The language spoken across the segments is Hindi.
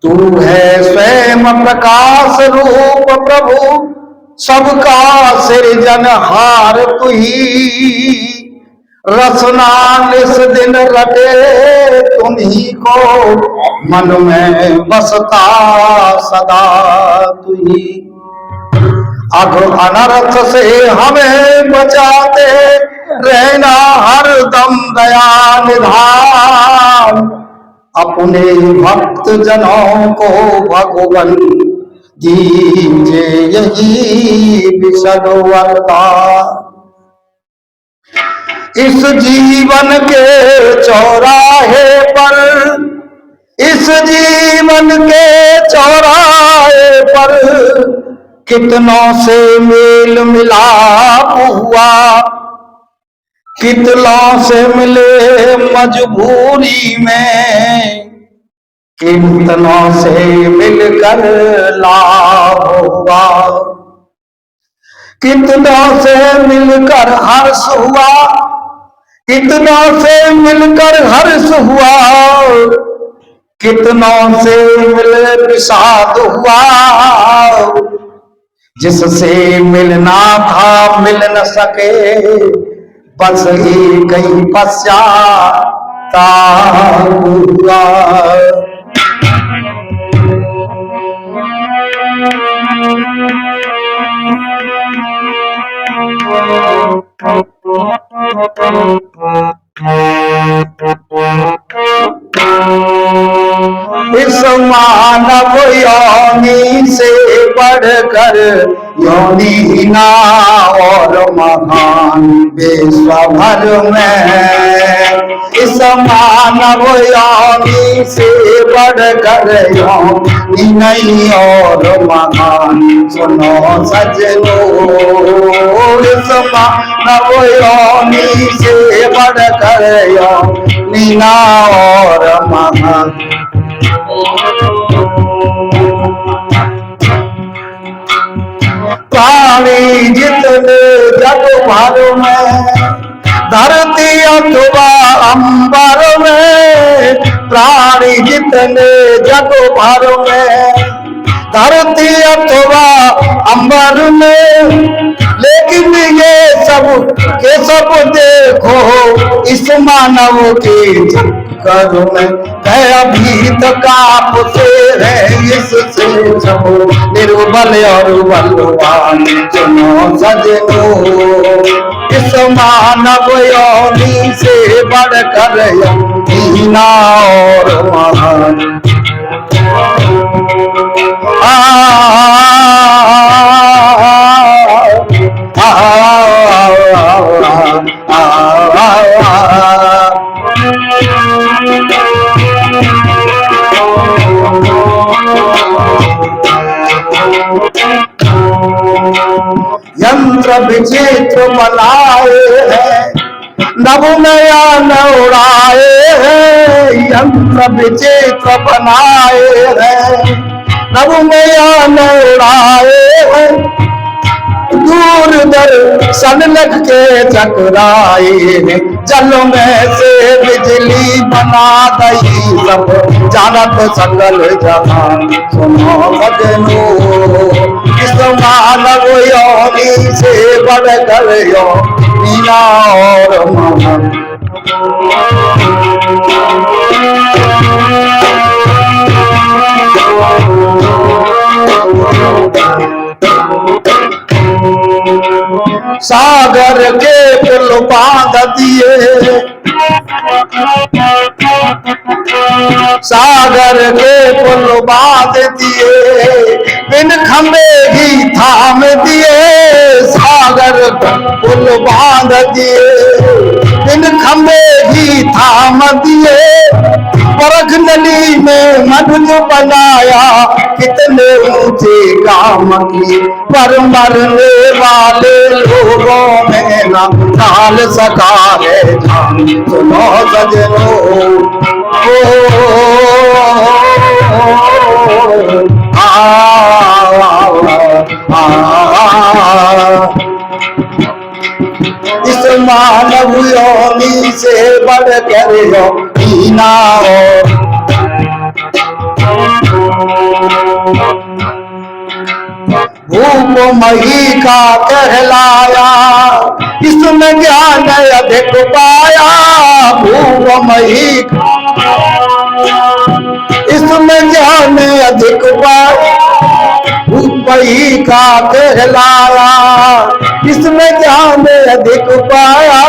तू है स्वयं प्रकाश रूप प्रभु, सबका सृजनहार तू ही। रसना निस दिन रटे तुम्ही को, मन में बसता सदा तू ही। अघ अनर्थ से हमें बचाते रहना हर दम दया निधान। अपने भक्त जनों को भगवान दीजे यही विशद वरदान। इस जीवन के चौराहे पर, इस जीवन के चौराहे पर कितनों से मेल मिलाप हुआ, कितनों से मिले मजबूरी में, कितनों से मिलकर लाभ हुआ, कितनों से मिलकर हर्ष हुआ, कितनों से मिलकर हर्ष हुआ, कितनों से मिले विषाद हुआ। जिससे मिलना था मिल न सके, बस एक ही पश्चाताप हुआ। इस मानव योनि से बढ़कर योनि ना और महान विश्व भर में। इस मानव योनि से बढ़कर योनि नहीं और महान, सुनो सजनो। इस मानव योनि से बढ़कर योनि ना और महान। प्राणी जितने जग भर में, धरती अथवा अंबर में, प्राणी जितने जग भर में, धरती अथवा अंबर में, लेकिन ये सब के सब देखो इस मानव के चक्कर में। अभी तक आपसे है इससे सब निर्बल और बलवान, चुनो सजनो। इस मानव योनि से बढ़कर हीना और महान। यंत्र विचित्र बनाए हैं, नभ नया न उड़ाए हैं। यंत्र विचित्र बनाए हैं, नभ नया न उड़ाए हैं। दूर दर्शन लग के चकराए हैं, जल में से बिजली बना दई सब जानत सकल जहान। सुनो सजनो, इस मानव योनि से बढ़कर योनि ना और महान। सागर के पुल बांध दिए, सागर के पुल बांध दिए, बिन खंबे ही थाम दिए। सागर पुल बांध दिए, बिन खंबे ही थाम दिए। परख नली में मधुर बनाया, कितने ऊंचे काम की, पर मरने वाले लोगों में न डाल सका है जान। सुनो सजनो, इस मानव योनि से बढ़कर योनि ना हो। भूपमही का कहलाया, इसमें ज्ञान अधिक पाया। भूपमही का, इसमें ज्ञान अधिक पाया, भूपमही का कहलाया, इसमें ज्ञान अधिक पाया।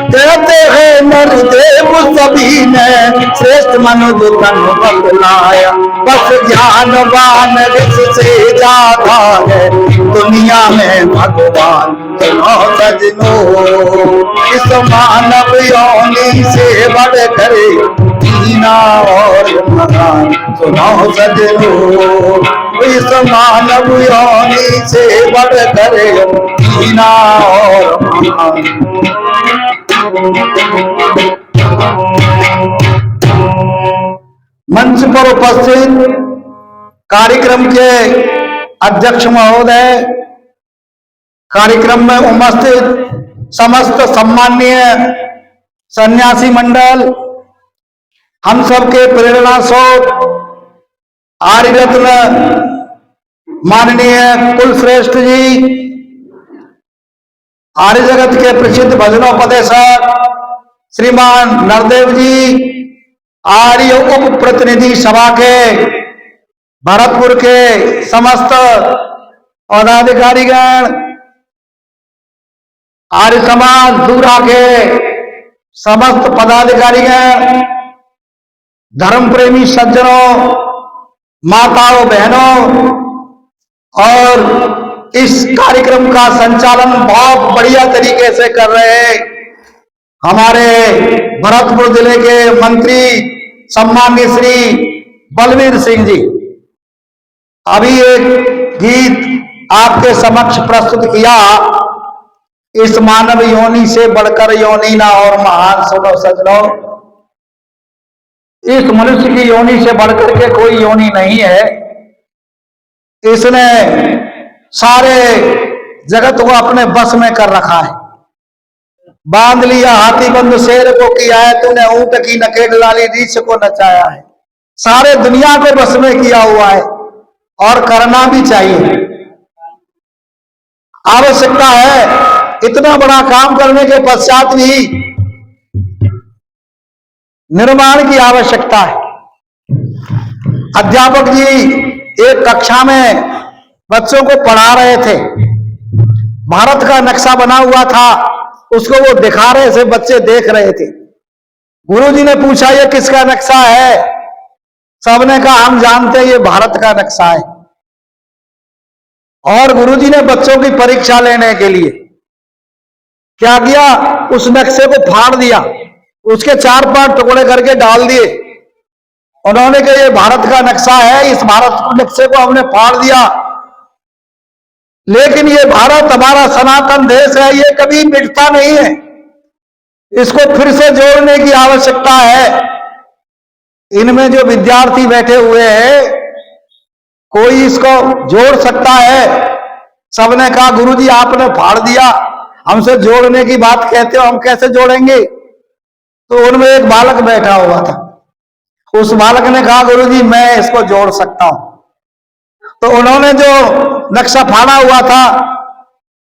कहते हैं नरदेव सभी ने श्रेष्ठ मनुष्य तन बदलाया, बस ज्ञानवान ऋषि से ज्यादा है दुनिया में भगवान। सुनो सजनो, इस मानव योनि से बढ़कर दीना और महान। सुनो सजनो, इस मानव योनि से बढ़कर दीना और महान। मंच पर उपस्थित कार्यक्रम के अध्यक्ष महोदय, कार्यक्रम में उपस्थित समस्त सम्माननीय सन्यासी मंडल, हम सबके प्रेरणा स्रोत आर्य रत्न माननीय कुलश्रेष्ठ जी, आर्य जगत के प्रसिद्ध भजनोपदेशक श्रीमान नरदेव जी, आर्य उप प्रतिनिधि सभा के भरतपुर के समस्त पदाधिकारीगण, आर्य समाज दूरा के समस्त पदाधिकारीगण, धर्म प्रेमी सज्जनों, माताओं बहनों, और इस कार्यक्रम का संचालन बहुत बढ़िया तरीके से कर रहे हैं हमारे भरतपुर जिले के मंत्री सम्माननीय श्री बलवीर सिंह जी। अभी एक गीत आपके समक्ष प्रस्तुत किया, इस मानव योनि से बढ़कर योनि ना और महान। सुनो सजनो, इस मनुष्य की योनि से बढ़कर के कोई योनि नहीं है। इसने सारे जगत को अपने बस में कर रखा है। बांध लिया हाथी बंद शेर को किया है, तूने ऊंट की नकेल डाली रीछ को नचाया है। सारे दुनिया को बस में किया हुआ है और करना भी चाहिए। आवश्यकता है, इतना बड़ा काम करने के पश्चात भी निर्माण की आवश्यकता है। अध्यापक जी एक कक्षा में बच्चों को पढ़ा रहे थे, भारत का नक्शा बना हुआ था, उसको वो दिखा रहे थे, बच्चे देख रहे थे। गुरुजी ने पूछा ये किसका नक्शा है? सबने कहा हम जानते हैं ये भारत का नक्शा है। और गुरुजी ने बच्चों की परीक्षा लेने के लिए क्या किया, उस नक्शे को फाड़ दिया, उसके 4-5 टुकड़े करके डाल दिए। उन्होंने कहा ये भारत का नक्शा है, इस भारत नक्शे को हमने फाड़ दिया, लेकिन ये भारत हमारा सनातन देश है, ये कभी मिटता नहीं है, इसको फिर से जोड़ने की आवश्यकता है। इनमें जो विद्यार्थी बैठे हुए हैं, कोई इसको जोड़ सकता है? सबने कहा गुरुजी आपने फाड़ दिया, हमसे जोड़ने की बात कहते हो, हम कैसे जोड़ेंगे? तो उनमें एक बालक बैठा हुआ था, उस बालक ने कहा गुरुजी मैं इसको जोड़ सकता हूं। तो उन्होंने जो नक्शा फाड़ा हुआ था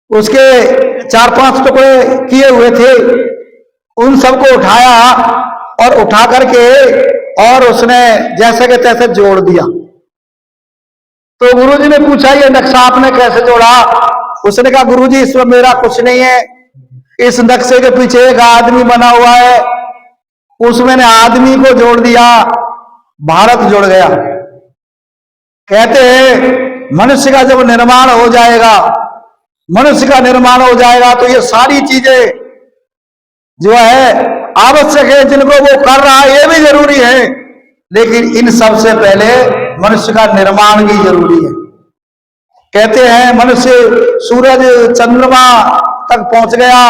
उसके 4-5 टुकड़े किए हुए थे, उन सबको उठाया और उठा करके और उसने जैसे के तैसे जोड़ दिया। तो गुरुजी ने पूछा ये नक्शा आपने कैसे जोड़ा? उसने कहा गुरुजी इसमें मेरा कुछ नहीं है, इस नक्शे के पीछे एक आदमी बना हुआ है, उसमें ने आदमी को जोड़ दिया, भारत जुड़ गया। कहते हैं मनुष्य का जब निर्माण हो जाएगा, मनुष्य का निर्माण हो जाएगा तो ये सारी चीजें जो है आवश्यक है, जिनको वो कर रहा है ये भी जरूरी है, लेकिन इन सबसे पहले मनुष्य का निर्माण भी जरूरी है। कहते हैं मनुष्य सूरज चंद्रमा तक पहुंच गया,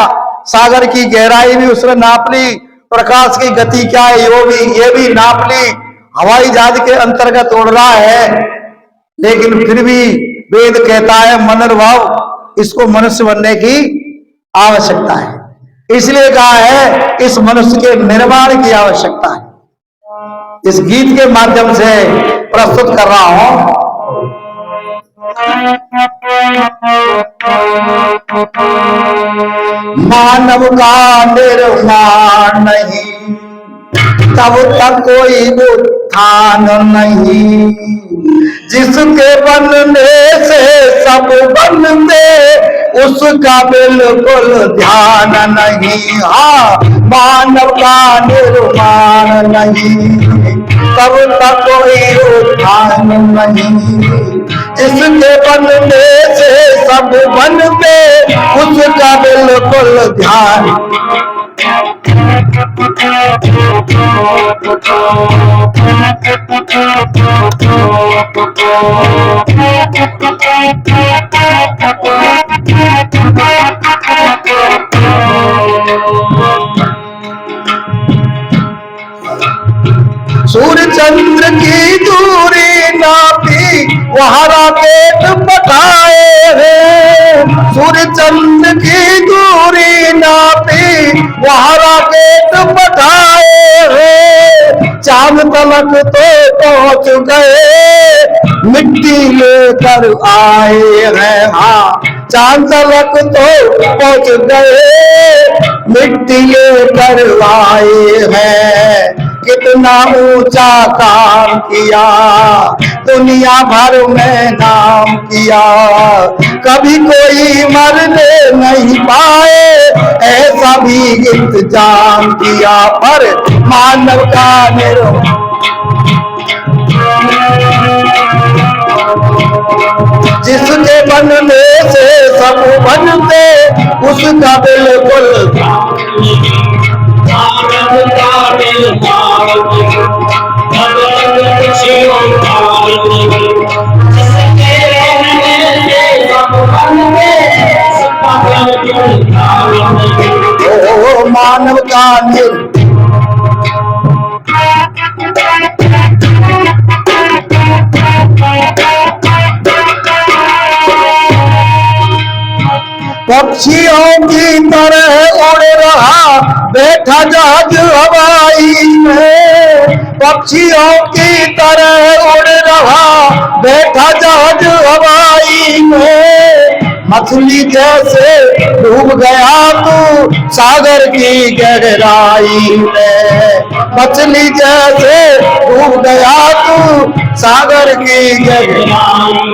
सागर की गहराई भी उसने नाप ली, प्रकाश की गति क्या है ये भी नाप ली, हवाई जहाज के अंतर्गत उड़ रहा है, लेकिन फिर भी वेद कहता है मनर्भाव, इसको मनुष्य बनने की आवश्यकता है। इसलिए कहा है इस मनुष्य के निर्माण की आवश्यकता है। इस गीत के माध्यम से प्रस्तुत कर रहा हूं मानव का निर्माण नहीं, तब तक कोई उत्थान नहीं। जिसके बनने से सब बनते, उसका बिल्कुल ध्यान नहीं। हाँ, मानव का निर्माण नहीं, तब तक कोई उत्थान नहीं। जिसके बनने से सब बनते, उसका बिल्कुल ध्यान। सूर्य चंद्र की दूरी नापी, वहाँ रॉकेट पठाए हैं। सूर्य चंद्र की दूरी नापी, वहाँ रॉकेट पठाए हैं। चांद तलक तो पहुंच गए, मिट्टी लेकर आए हैं। हाँ, चांद तलक तो पहुंच गए, मिट्टी लेकर आए हैं। कितना ऊंचा काम किया, दुनिया भर में नाम किया। कभी कोई मरने नहीं पाए, ऐसा भी इंतजाम किया। पर मानव का निर्माण, जिसके बनने से सब बनते, उसका बिल्कुल मानव का पक्षियों की तरह उड़ रहा बैठा जहाज हवाई में। पक्षियों की तरह उड़ रहा बैठा जहाज हवाई में। मछली जैसे डूब गया तू सागर की गहराई में। मछली जैसे डूब गया तू सागर की गहराई।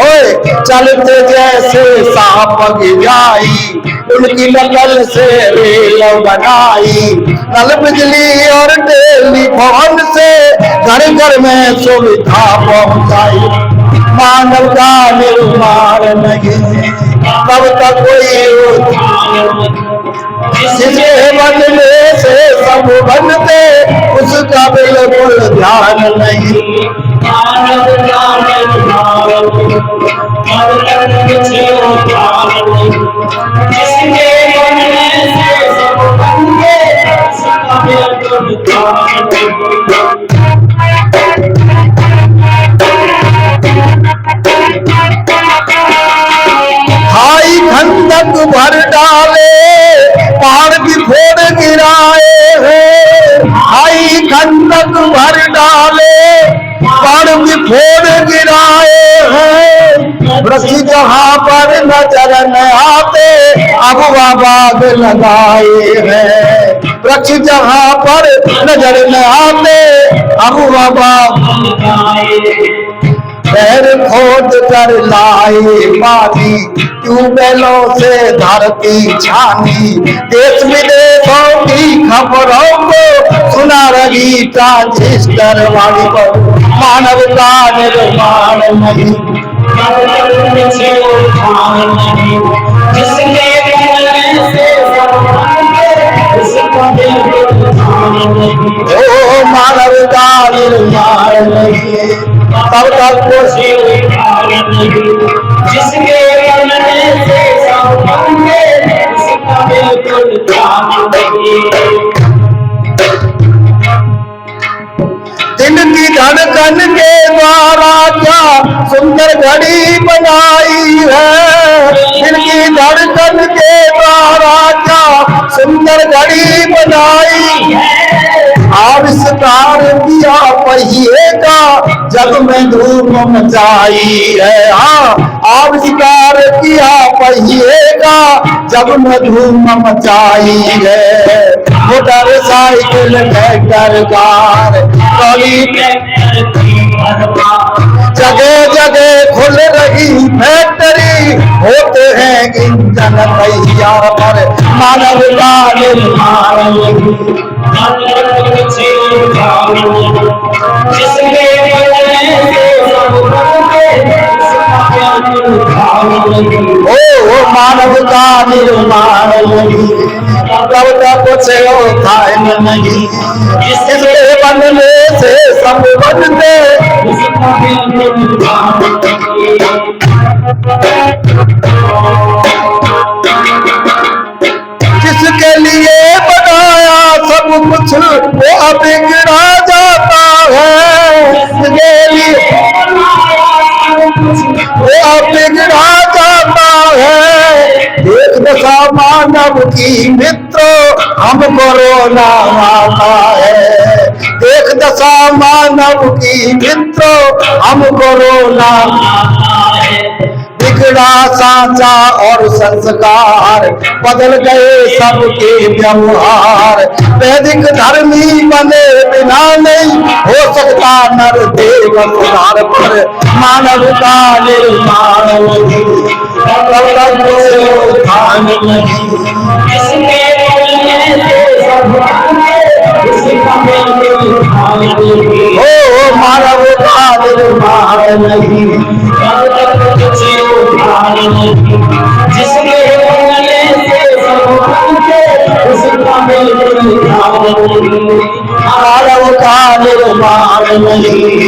ओए चलते जैसे सांप गिराई, उनकी नकल से रेल बनाई। नल बिजली और टेलीफोन से घर घर में सुविधा पहुंचाई। मानव का निर्माण नहीं, तब तक कोई जिसके बनने से सब बनते, उसका बिल्कुल ध्यान नहीं। मानव का निर्माण, जिसके बनने से सब बनते, उसका बिल्कुल ध्यान नहीं। खाई खंडक भर डाले, पहाड़ की फोड़ गिराए हैं। खाई खंडक भर डाले, पहाड़ की फोड़ गिराए हैं। वृक्ष जहाँ पर नजर न आते, अगवा बाग लगाए हैं। वृक्ष जहाँ पर नजर न आते, अगवा बाग लगाए। पैर खोद कर लाए पानी, ट्यूबवेलों से धरती छानी। देश विदेशों की खबरों को सुना रही ट्रांजिस्टर वाली पर। मानव का निर्माण नहीं, जिसके बनने से सब बनते, उसका बिल्कुल ध्यान नहीं। ओ मानव का निर्माण नहीं, तब तक कोई जिसके बनने से सब बनते, उसका बिल्कुल ध्यान नहीं। दिल की धड़कन के द्वारा क्या सुंदर घड़ी बनाई है। दिल की धड़कन के द्वारा क्या सुंदर घड़ी बनाई है। आविष्कार किया पहिए का जग में धूम मचाई है। हाँ, आविष्कार किया पहिए का जग में धूम मचाई है। मोटरसाइकिल ट्रैक्टर कार ट्रॉली जगह जगह खुल रही फैक्ट्री, होते हैं इंजन तैयार पर मानव का निर्माण। ओ मानव का निर्माण तब तक कुछ होता नहीं, इसके बनने से सब बनते। जिसके लिए बनाया सब कुछ वो बिगड़ा जाता है, जिसके लिए वो बिगड़ा जाता है। देख दशा मानव की मित्र हमको रोना आता है। देख दशा मानव की मित्र हमको रोना आता है। बिगड़ा सांचा और संस्कार बदल गए सबके व्यवहार। वैदिक धर्मी बने बिना नहीं हो सकता नर देव सुधार पर मानव का निर्माण नहीं, ओ मानव का निर्माण नहीं, जिसके बोलने से सब उसका मानव का निर्माण नहीं।